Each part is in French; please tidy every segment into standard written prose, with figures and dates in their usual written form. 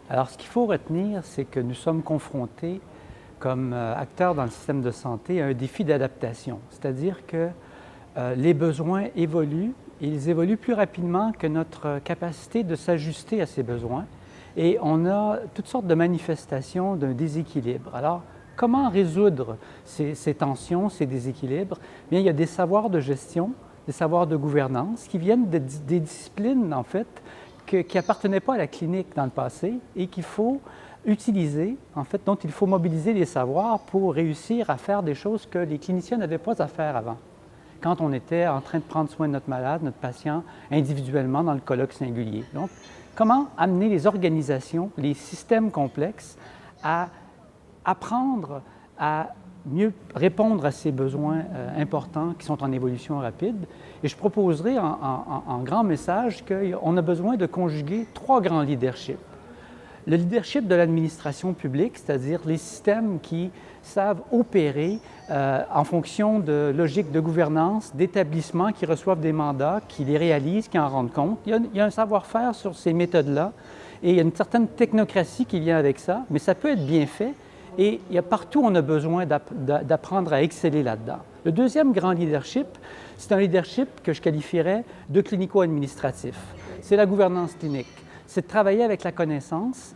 Alors, ce qu'il faut retenir, c'est que nous sommes confrontés, comme acteurs dans le système de santé, à un défi d'adaptation. C'est-à-dire que les besoins évoluent et ils évoluent plus rapidement que notre capacité de s'ajuster à ces besoins. Et on a toutes sortes de manifestations d'un déséquilibre. Alors, comment résoudre ces tensions, ces déséquilibres? Bien, il y a des savoirs de gestion, des savoirs de gouvernance qui viennent des disciplines, en fait, qui n'appartenaient pas à la clinique dans le passé et qu'il faut utiliser, en fait, dont il faut mobiliser les savoirs pour réussir à faire des choses que les cliniciens n'avaient pas à faire avant, quand on était en train de prendre soin de notre malade, notre patient, individuellement dans le colloque singulier. Donc, comment amener les organisations, les systèmes complexes à apprendre à mieux répondre à ces besoins importants qui sont en évolution rapide. Et je proposerai en grand message qu'on a besoin de conjuguer 3 grands leaderships. Le leadership de l'administration publique, c'est-à-dire les systèmes qui savent opérer en fonction de logiques de gouvernance, d'établissements qui reçoivent des mandats, qui les réalisent, qui en rendent compte. Il y a un savoir-faire sur ces méthodes-là et il y a une certaine technocratie qui vient avec ça, mais ça peut être bien fait. Et il y a partout, on a besoin d'apprendre à exceller là-dedans. Le deuxième grand leadership, c'est un leadership que je qualifierais de clinico-administratif. C'est la gouvernance clinique. C'est de travailler avec la connaissance,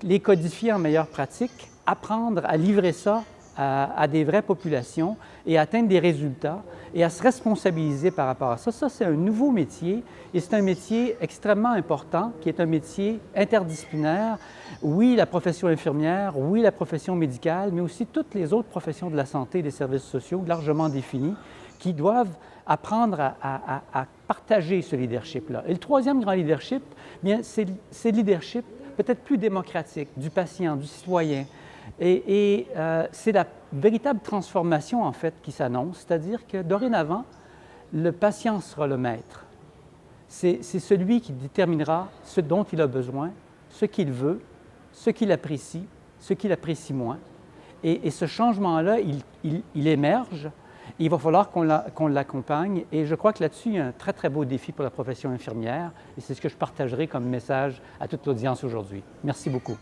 les codifier en meilleures pratiques, apprendre à livrer ça à des vraies populations et atteindre des résultats et à se responsabiliser par rapport à ça. Ça, c'est un nouveau métier et c'est un métier extrêmement important qui est un métier interdisciplinaire. Oui, la profession infirmière, oui, la profession médicale, mais aussi toutes les autres professions de la santé et des services sociaux largement définies qui doivent apprendre à partager ce leadership-là. Et le troisième grand leadership, bien, c'est le leadership peut-être plus démocratique du patient, du citoyen. Et c'est la véritable transformation, en fait, qui s'annonce, c'est-à-dire que dorénavant, le patient sera le maître. C'est celui qui déterminera ce dont il a besoin, ce qu'il veut, ce qu'il apprécie moins. Et ce changement-là, il émerge. Il va falloir qu'on l'accompagne et je crois que là-dessus, il y a un très, très beau défi pour la profession infirmière et c'est ce que je partagerai comme message à toute l'audience aujourd'hui. Merci beaucoup.